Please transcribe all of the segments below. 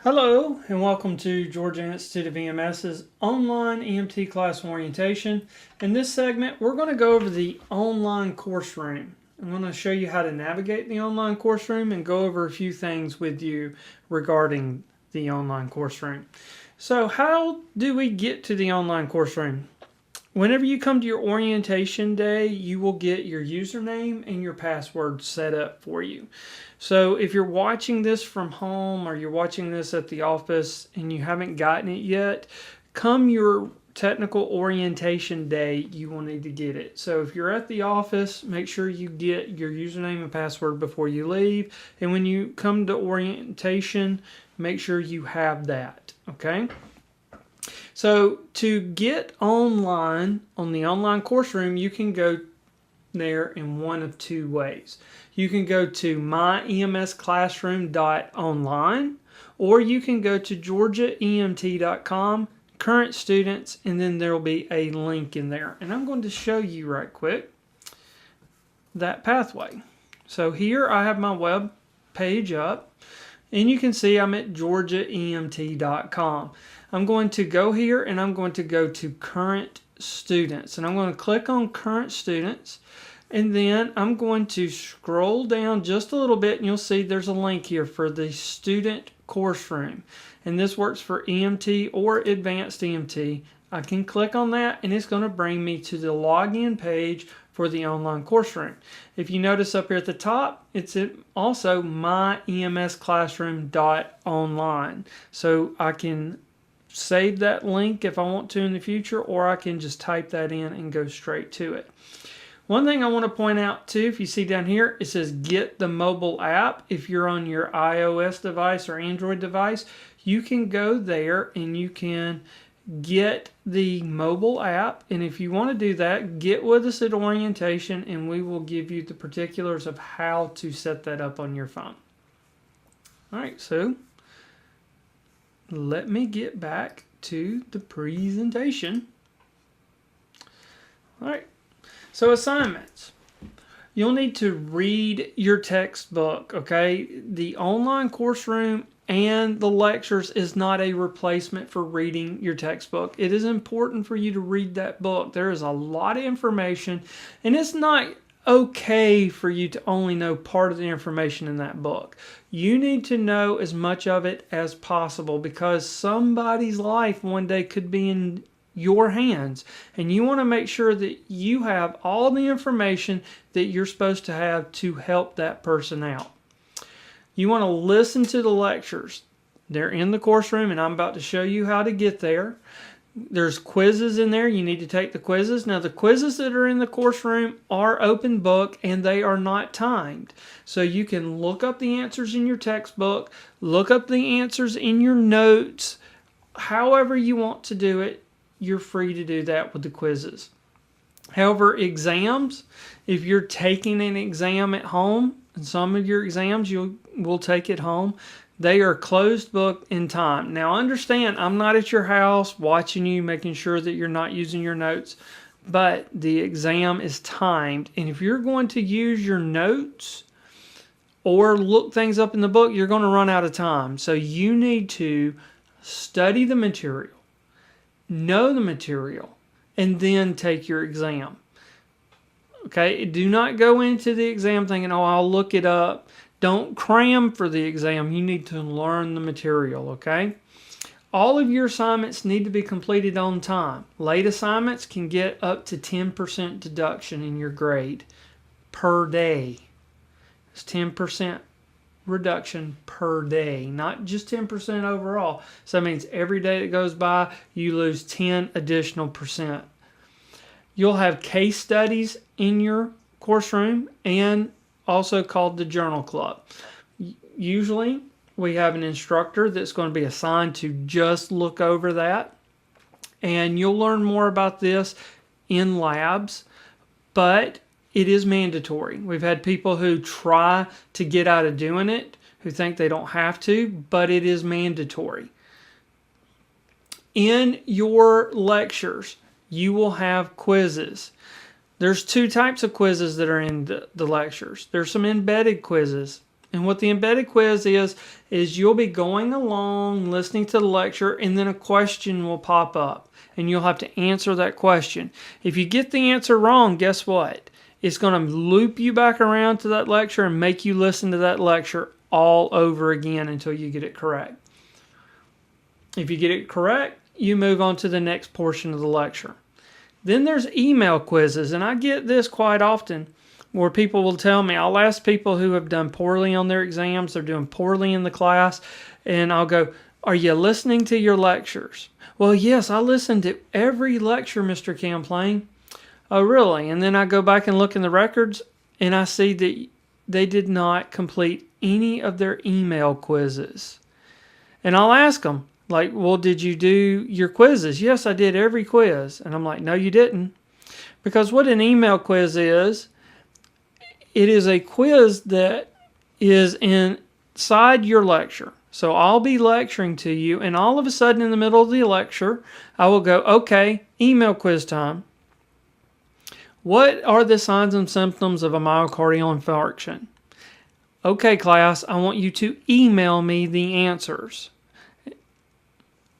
Hello and welcome to Georgia Institute of EMS's online EMT class orientation. In this segment, we're going to go over the online course room. I'm going to show you how to navigate the online course room and go over a few things with you regarding the online course room. So how do we get to the online course room? Whenever you come to your orientation day, you will get your username and your password set up for you. So if you're watching this from home or you're watching this at the office and you haven't gotten it yet, come your technical orientation day, you will need to get it. So if you're at the office, make sure you get your username and password before you leave. And when you come to orientation, make sure you have that, okay? So to get online on the online course room, you can go there in one of two ways. You can go to myemsclassroom.online, or you can go to georgiaemt.com, current students, and then there will be a link in there. And I'm going to show you right quick that pathway. So here I have my web page up, and you can see I'm at georgiaemt.com. I'm going to go here and I'm going to go to current students, and I'm going to click on current students, and then I'm going to scroll down just a little bit and you'll see there's a link here for the student course room, and this works for EMT or advanced EMT. I can click on that and it's going to bring me to the login page for the online course room. If you notice up here at the top, it's also myemsclassroom.online, so I can save that link if I want to in the future, or I can just type that in and go straight to it. One thing I want to point out too, if you see down here, it says get the mobile app. If you're on your iOS device or Android device, you can go there and you can get the mobile app. And if you want to do that, get with us at orientation and we will give you the particulars of how to set that up on your phone. All right, so let me get back to the presentation. All right, so assignments. You'll need to read your textbook, okay? The online course room and the lectures is not a replacement for reading your textbook. It is important for you to read that book. There is a lot of information, and it's not okay for you to only know part of the information in that book. You need to know as much of it as possible, because somebody's life one day could be in your hands, and you want to make sure that you have all the information that you're supposed to have to help that person out. You want to listen to the lectures. They're in the course room, and I'm about to show you how to get there. There's quizzes in there. You need to take the quizzes. Now, the quizzes that are in the course room are open book and they are not timed. So you can look up the answers in your textbook, look up the answers in your notes. However you want to do it, you're free to do that with the quizzes. However, exams, if you're taking an exam at home, and some of your exams you will take at home, they are closed book in time. Now understand, I'm not at your house watching you, making sure that you're not using your notes, but the exam is timed. And if you're going to use your notes or look things up in the book, you're going to run out of time. So you need to study the material, know the material, and then take your exam. Okay, do not go into the exam thinking, oh, I'll look it up. Don't cram for the exam. You need to learn the material, okay? All of your assignments need to be completed on time. Late assignments can get up to 10% deduction in your grade per day. It's 10% reduction per day, not just 10% overall. So that means every day that goes by, you lose 10 additional percent. You'll have case studies in your course room, and also called the journal club. Usually we have an instructor that's going to be assigned to just look over that, and you'll learn more about this in labs, but it is mandatory. We've had people who try to get out of doing it, who think they don't have to, but it is mandatory. In your lectures, you will have quizzes. There's two types of quizzes that are in the lectures. There's some embedded quizzes, And what the embedded quiz is you'll be going along, listening to the lecture, and then a question will pop up. And you'll have to answer that question. If you get the answer wrong, guess what? It's going to loop you back around to that lecture and make you listen to that lecture all over again until you get it correct. If you get it correct, you move on to the next portion of the lecture. Then there's email quizzes, and I get this quite often where people will tell me, I'll ask people who have done poorly on their exams, they're doing poorly in the class, and I'll go, are you listening to your lectures? Well, yes, I listen to every lecture, Mr. Camplain. Oh, really? And then I go back and look in the records, and I see that they did not complete any of their email quizzes. And I'll ask them, like, well, did you do your quizzes? Yes, I did every quiz. And I'm like, no, you didn't. Because what an email quiz is, it is a quiz that is inside your lecture. So I'll be lecturing to you, and all of a sudden in the middle of the lecture, I will go, okay, email quiz time. What are the signs and symptoms of a myocardial infarction? Okay, class, I want you to email me the answers.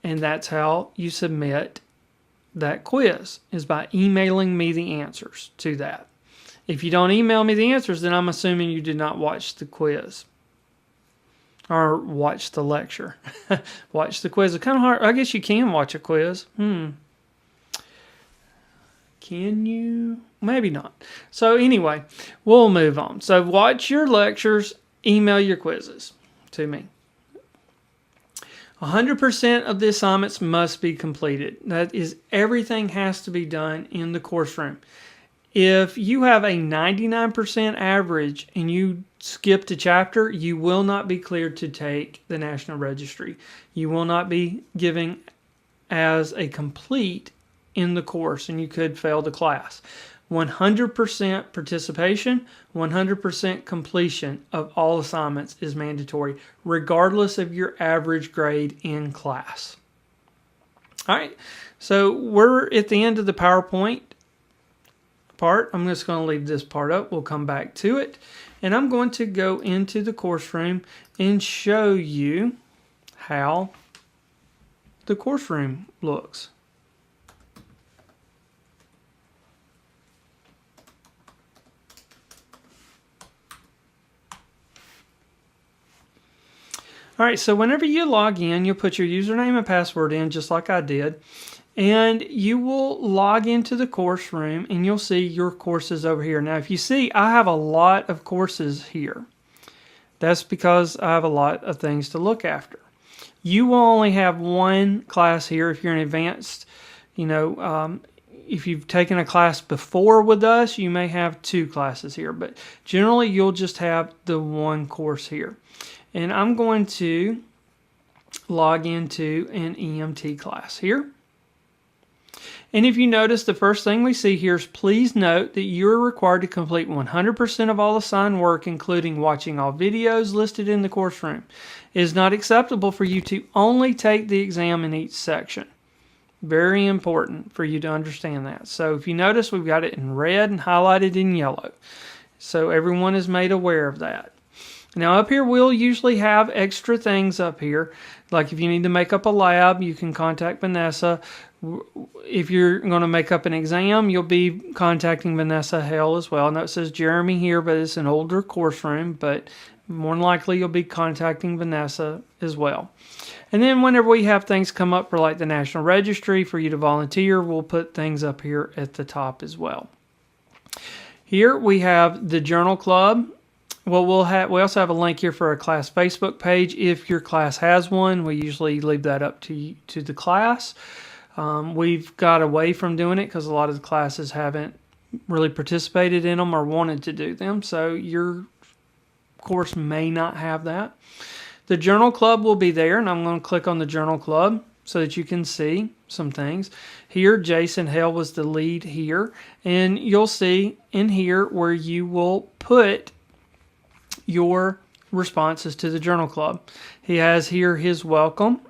And that's how you submit that quiz, is by emailing me the answers to that. If you don't email me the answers, then I'm assuming you did not watch the quiz. Or watch the lecture. Watch the quiz. It's kind of hard. I guess you can watch a quiz. Can you? Maybe not. So anyway, we'll move on. So watch your lectures, email your quizzes to me. 100% of the assignments must be completed. That is, everything has to be done in the course room. If you have a 99% average and you skipped a chapter, you will not be cleared to take the National Registry. You will not be giving as a complete in the course, and you could fail the class. 100% participation, 100% completion of all assignments is mandatory, regardless of your average grade in class. All right, so we're at the end of the PowerPoint part. I'm just going to leave this part up. We'll come back to it. And I'm going to go into the course room and show you how the course room looks. All right, so whenever you log in, you'll put your username and password in just like I did. And you will log into the course room and you'll see your courses over here. Now, if you see, I have a lot of courses here. That's because I have a lot of things to look after. You will only have one class here if you're an advanced, if you've taken a class before with us, you may have two classes here. But generally, you'll just have the one course here. And I'm going to log into an EMT class here. And if you notice, the first thing we see here is please note that you are required to complete 100% of all assigned work, including watching all videos listed in the course room. It is not acceptable for you to only take the exam in each section. Very important for you to understand that. So if you notice, we've got it in red and highlighted in yellow. So everyone is made aware of that. Now up here, we'll usually have extra things up here. Like if you need to make up a lab, you can contact Vanessa. If you're going to make up an exam, you'll be contacting Vanessa Hale as well. I know it says Jeremy here, but it's an older course room, but more than likely you'll be contacting Vanessa as well. And then whenever we have things come up for like the National Registry for you to volunteer, we'll put things up here at the top as well. Here we have the Journal Club. Well, we also have a link here for a class Facebook page. If your class has one, we usually leave that up to the class. We've got away from doing it because a lot of the classes haven't really participated in them or wanted to do them. So your course may not have that. The Journal Club will be there, and I'm going to click on the Journal Club so that you can see some things. Here, Jason Hale was the lead here, and you'll see in here where you will put your responses to the Journal Club. He has here his welcome,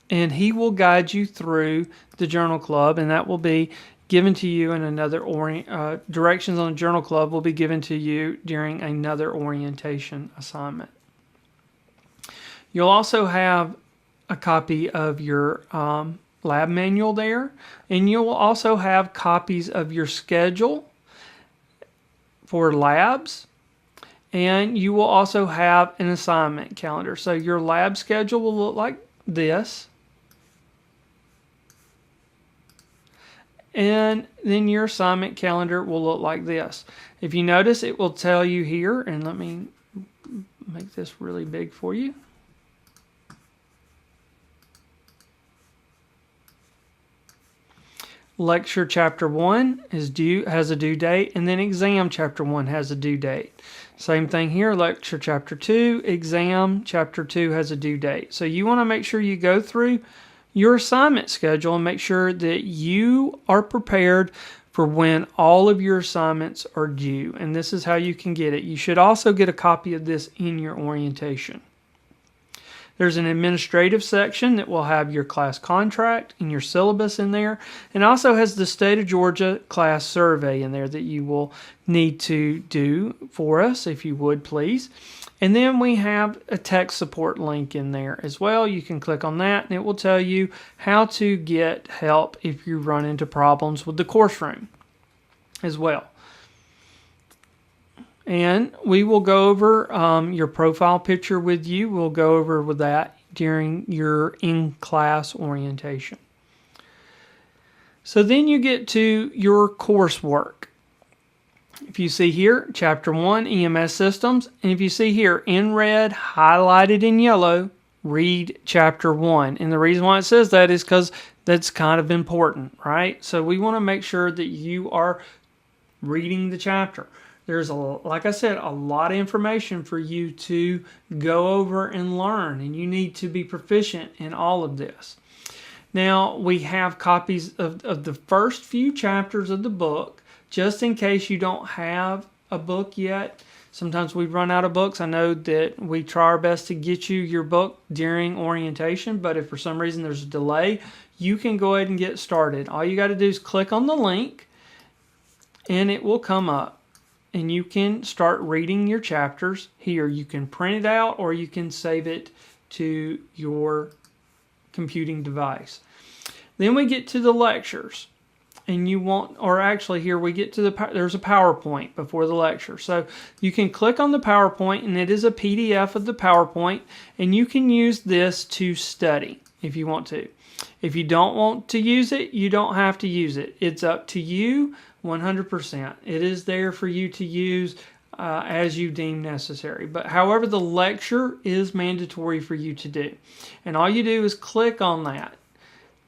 and he will guide you through the Journal Club, and that will be given to you in another directions on the Journal Club will be given to you during another orientation assignment. You'll also have a copy of your lab manual there, and you'll also have copies of your schedule for labs, and you will also have an assignment calendar. So your lab schedule will look like this, and then your assignment calendar will look like this. If you notice, it will tell you here, and let me make this really big for you. Lecture Chapter 1 has a due date, and then Exam Chapter 1 has a due date. Same thing here, Lecture Chapter 2, Exam Chapter 2 has a due date. So you want to make sure you go through your assignment schedule and make sure that you are prepared for when all of your assignments are due. And this is how you can get it. You should also get a copy of this in your orientation. There's an administrative section that will have your class contract and your syllabus in there, and also has the State of Georgia class survey in there that you will need to do for us, if you would please. And then we have a tech support link in there as well. You can click on that and it will tell you how to get help if you run into problems with the course room as well. And we will go over your profile picture with you. We'll go over with that during your in-class orientation. So then you get to your coursework. If you see here, Chapter 1, EMS Systems, and if you see here in red, highlighted in yellow, read Chapter 1. And the reason why it says that is because that's kind of important, right? So we want to make sure that you are reading the chapter. There's, like I said, a lot of information for you to go over and learn, and you need to be proficient in all of this. Now, we have copies of the first few chapters of the book, just in case you don't have a book yet. Sometimes we run out of books. I know that we try our best to get you your book during orientation, but if for some reason there's a delay, you can go ahead and get started. All you got to do is click on the link, and it will come up. And you can start reading your chapters here. You can print it out or you can save it to your computing device. Then we get to the lectures. And you want, or actually here we get to there's a PowerPoint before the lecture. So you can click on the PowerPoint and it is a PDF of the PowerPoint. And you can use this to study if you want to. If you don't want to use it, you don't have to use it. It's up to you 100%. It is there for you to use as you deem necessary. But however, the lecture is mandatory for you to do. And all you do is click on that.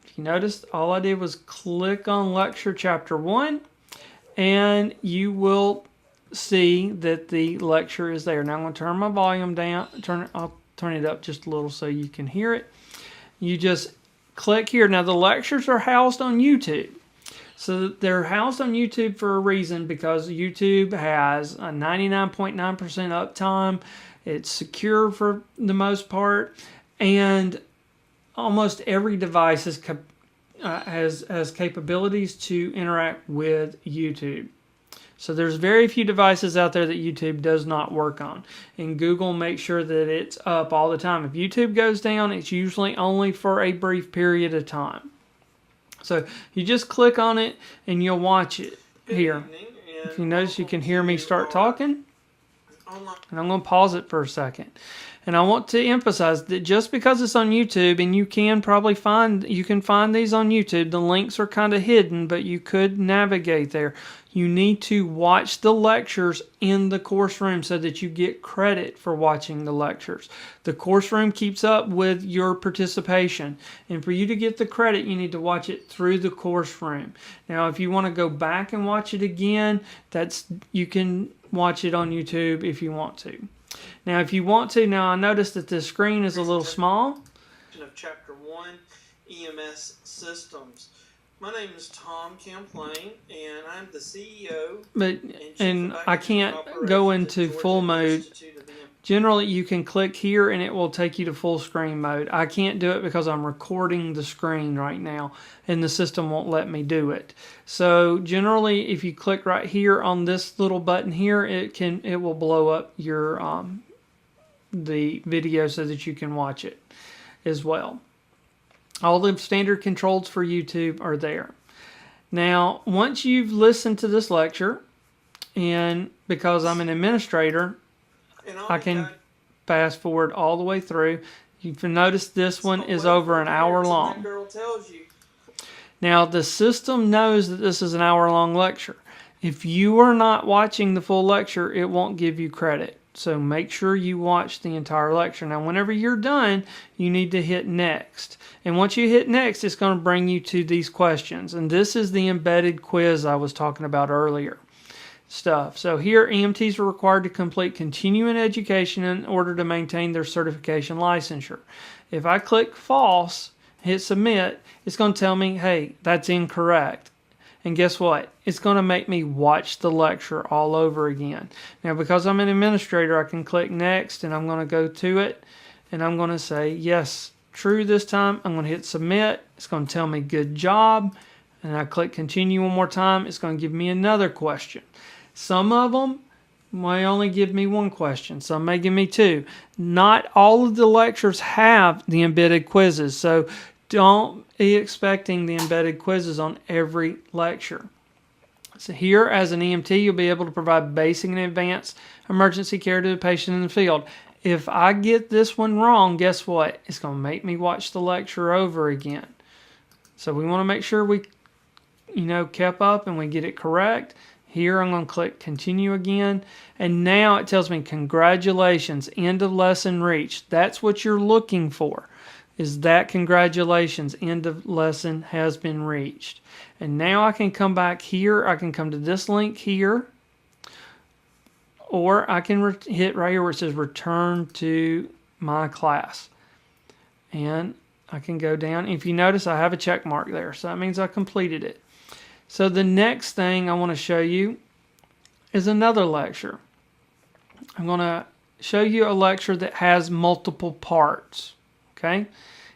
If you notice, all I did was click on Lecture Chapter 1 and you will see that the lecture is there. Now I'm going to turn my volume down. I'll turn it up just a little so you can hear it. You just click here. Now the lectures are housed on YouTube. So they're housed on YouTube for a reason, because YouTube has a 99.9% uptime. It's secure for the most part, and almost every device has capabilities to interact with YouTube. So there's very few devices out there that YouTube does not work on, and Google makes sure that it's up all the time. If YouTube goes down, it's usually only for a brief period of time. So you just click on it and you'll watch it here. If you notice, you can hear me start talking. And I'm going to pause it for a second. And I want to emphasize that just because it's on YouTube, and you can probably find these on YouTube, the links are kind of hidden, but you could navigate there. You need to watch the lectures in the course room so that you get credit for watching the lectures. The course room keeps up with your participation, and for you to get the credit, you need to watch it through the course room. Now, if you want to go back and watch it again, you can watch it on YouTube if you want to. Now, if you want to, now I noticed that the screen is a little small. Of Chapter 1, EMS Systems. My name is Tom Champlain, and I'm the CEO and I can't go into full mode. Generally, you can click here and it will take you to full screen mode. I can't do it because I'm recording the screen right now and the system won't let me do it. So generally, if you click right here on this little button here, it will blow up your the video so that you can watch it as well. All the standard controls for YouTube are there. Now, once you've listened to this lecture, and because I'm an administrator, I can fast forward all the way through. You can notice this one is over an hour long. Now, the system knows that this is an hour-long lecture. If you are not watching the full lecture, it won't give you credit. So make sure you watch the entire lecture. Now, whenever you're done, you need to hit next. And once you hit next, it's going to bring you to these questions. And this is the embedded quiz I was talking about earlier. So here, EMTs are required to complete continuing education in order to maintain their certification licensure. If I click false, hit submit, it's going to tell me, hey, that's incorrect. And guess what? It's going to make me watch the lecture all over again. Now, because I'm an administrator, I can click next, and I'm going to go to it, and I'm going to say, yes, true this time. I'm going to hit submit. It's going to tell me good job. And I click continue one more time. It's going to give me another question. Some of them may only give me one question. Some may give me two. Not all of the lectures have the embedded quizzes, so don't be expecting the embedded quizzes on every lecture. So here, as an EMT, you'll be able to provide basic and advanced emergency care to the patient in the field. If I get this one wrong, guess what? It's going to make me watch the lecture over again. So we want to make sure we, kept up and we get it correct. Here, I'm going to click continue again. And now it tells me, congratulations, end of lesson reached. That's what you're looking for. Is that congratulations, end of lesson has been reached. And now I can come back here. I can come to this link here. Or I can hit right here where it says return to my class. And I can go down. If you notice, I have a check mark there. So that means I completed it. So the next thing I want to show you is another lecture. I'm going to show you a lecture that has multiple parts. Okay,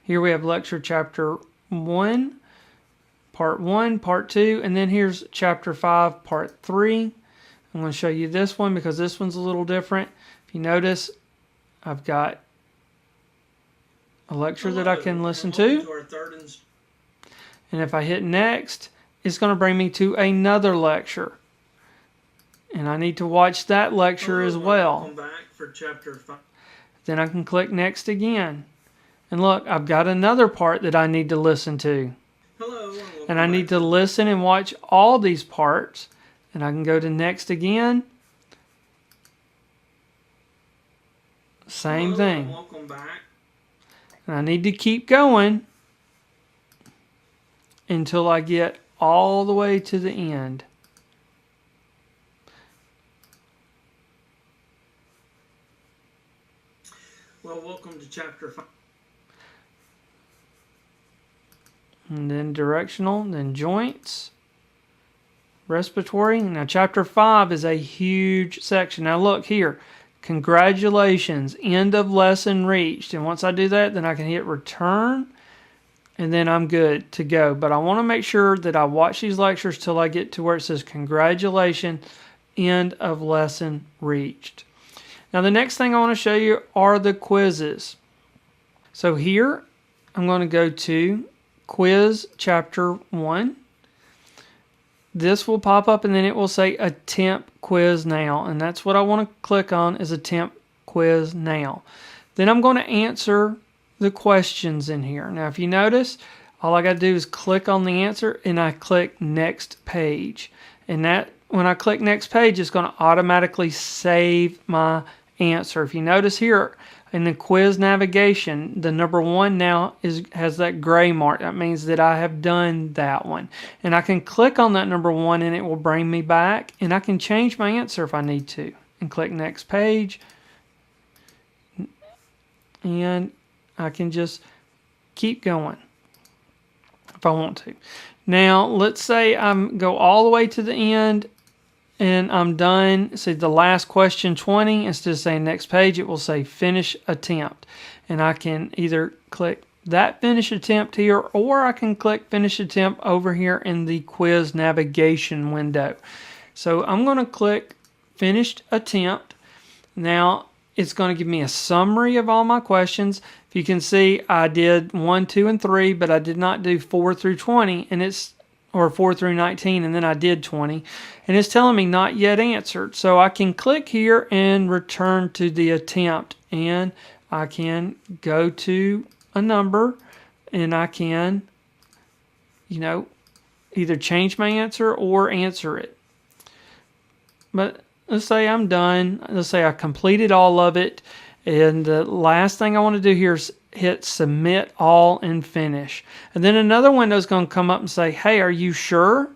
here we have lecture chapter 1, part 2, and then here's chapter 5, part 3. I'm going to show you this one because this one's a little different. If you notice, I've got a lecture that I can listen to. And if I hit next, it's going to bring me to another lecture. And I need to watch that lecture as well. Welcome back for chapter 5. Then I can click next again. And look, I've got another part that I need to listen to. Hello, and I need to listen and watch all these parts. And I can go to next again. Same thing. Welcome back. And I need to keep going until I get all the way to the end. Well, welcome to chapter 5. And then directional, then joints, respiratory. Now, chapter 5 is a huge section. Now, look here. Congratulations, end of lesson reached. And once I do that, then I can hit return, and then I'm good to go. But I want to make sure that I watch these lectures till I get to where it says congratulations, end of lesson reached. Now, the next thing I want to show you are the quizzes. So here, I'm going to go to quiz chapter 1. This will pop up and then it will say attempt quiz now. And that's what I want to click on, is attempt quiz now. Then I'm going to answer the questions in here. Now, if you notice, all I got to do is click on the answer and I click next page. And that, when I click next page, it's going to automatically save my answer. If you notice here in the quiz navigation, the number 1 now has that gray mark. That means that I have done that one. And I can click on that number 1 and it will bring me back. And I can change my answer if I need to. And click next page. And I can just keep going. if I want to. Now, let's say I go all the way to the end and I'm done. See the last question 20, instead of saying next page, it will say finish attempt. And I can either click that finish attempt here, or I can click finish attempt over here in the quiz navigation window. So I'm going to click finished attempt. Now it's going to give me a summary of all my questions. If you can see, I did 1, 2, and 3, but I did not do 4 through 20, and or 4 through 19, and then I did 20, and it's telling me not yet answered. So I can click here and return to the attempt, and I can go to a number, and I can, either change my answer or answer it. But let's say I'm done. Let's say I completed all of it. And the last thing I want to do here is hit submit all and finish. And then another window is going to come up and say, hey, are you sure?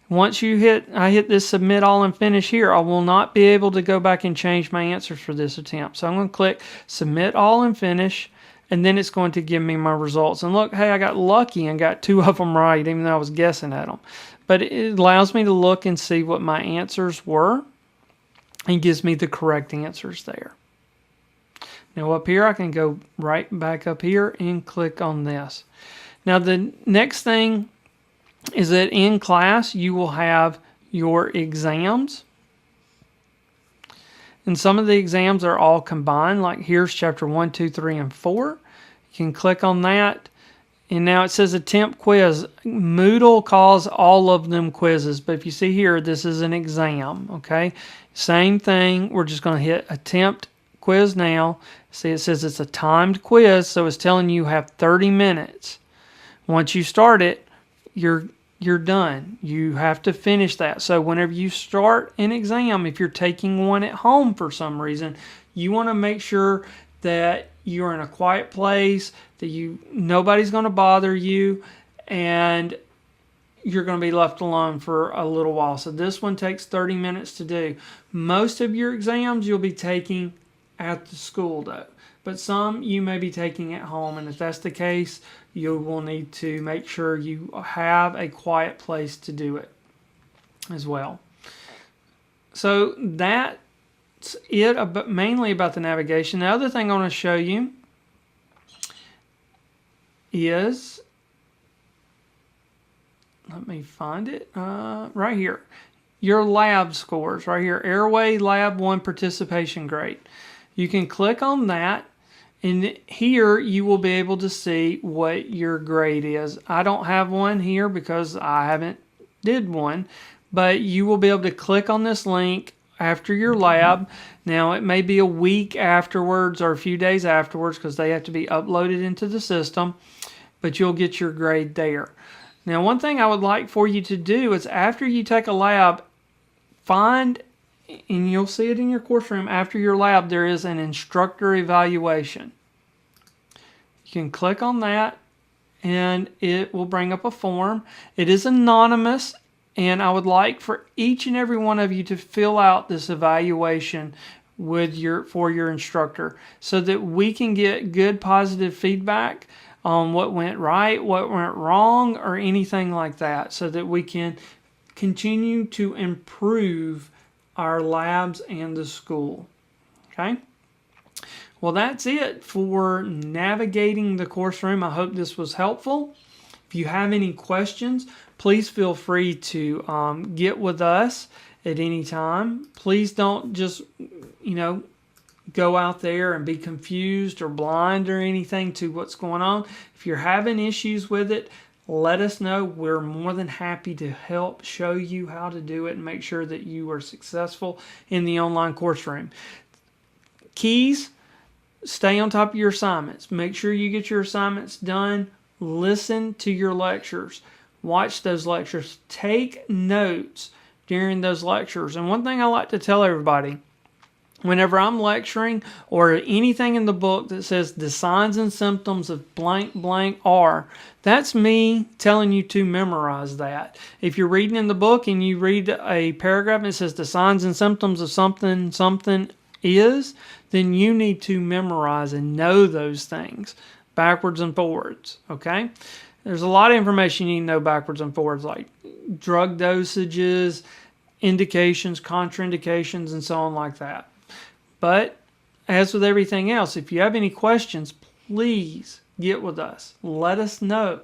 Once I hit this submit all and finish here, I will not be able to go back and change my answers for this attempt. So I'm going to click submit all and finish. And then it's going to give me my results. And look, hey, I got lucky and got 2 of them right, even though I was guessing at them. But it allows me to look and see what my answers were and gives me the correct answers there. Now up here, I can go right back up here and click on this. Now the next thing is that in class, you will have your exams. And some of the exams are all combined, like here's chapter 1, 2, 3, and 4. You can click on that. And now it says attempt quiz. Moodle calls all of them quizzes. But if you see here, this is an exam, okay? Same thing. We're just going to hit attempt quiz now. See, it says it's a timed quiz, so it's telling you have 30 minutes. Once you start it, you're done. You have to finish that. So whenever you start an exam, if you're taking one at home for some reason, you want to make sure that you're in a quiet place, that nobody's going to bother you, and you're going to be left alone for a little while. So this one takes 30 minutes to do. Most of your exams you'll be taking at the school though, but some you may be taking at home, and if that's the case, you will need to make sure you have a quiet place to do it as well. So that's it, mainly about the navigation. The other thing I want to show you is, let me find it, right here. Your lab scores, right here, Airway Lab 1 participation grade. You can click on that, and here you will be able to see what your grade is. I don't have one here because I haven't did one, but you will be able to click on this link after your lab. Now it may be a week afterwards or a few days afterwards because they have to be uploaded into the system, but you'll get your grade there. Now one thing I would like for you to do is after you take a lab, find, and you'll see it in your course room, after your lab there is an Instructor Evaluation. You can click on that and it will bring up a form. It is anonymous, and I would like for each and every one of you to fill out this evaluation for your instructor so that we can get good positive feedback on what went right, what went wrong, or anything like that, so that we can continue to improve our labs and the school. Okay? Well, that's it for navigating the course room. I hope this was helpful. If you have any questions, please feel free to get with us at any time. Please don't just, go out there and be confused or blind or anything to what's going on. If you're having issues with it, let us know. We're more than happy to help show you how to do it and make sure that you are successful in the online course room. Keys: stay on top of your assignments. Make sure you get your assignments done. Listen to your lectures. Watch those lectures. Take notes during those lectures. And one thing I like to tell everybody, whenever I'm lecturing or anything in the book that says the signs and symptoms of blank blank are, that's me telling you to memorize that. If you're reading in the book and you read a paragraph and it says the signs and symptoms of something something is, then you need to memorize and know those things backwards and forwards, okay? There's a lot of information you need to know backwards and forwards, like drug dosages, indications, contraindications, and so on like that. But as with everything else, if you have any questions, please get with us. Let us know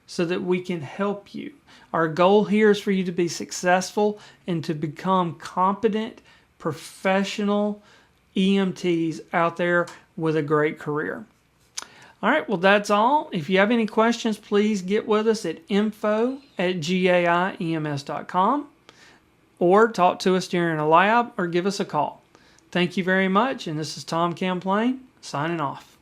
so that we can help you. Our goal here is for you to be successful and to become competent, professional EMTs out there with a great career. All right, well, that's all. If you have any questions, please get with us at info@gaiems.com or talk to us during a lab or give us a call. Thank you very much, and this is Tom Camplain signing off.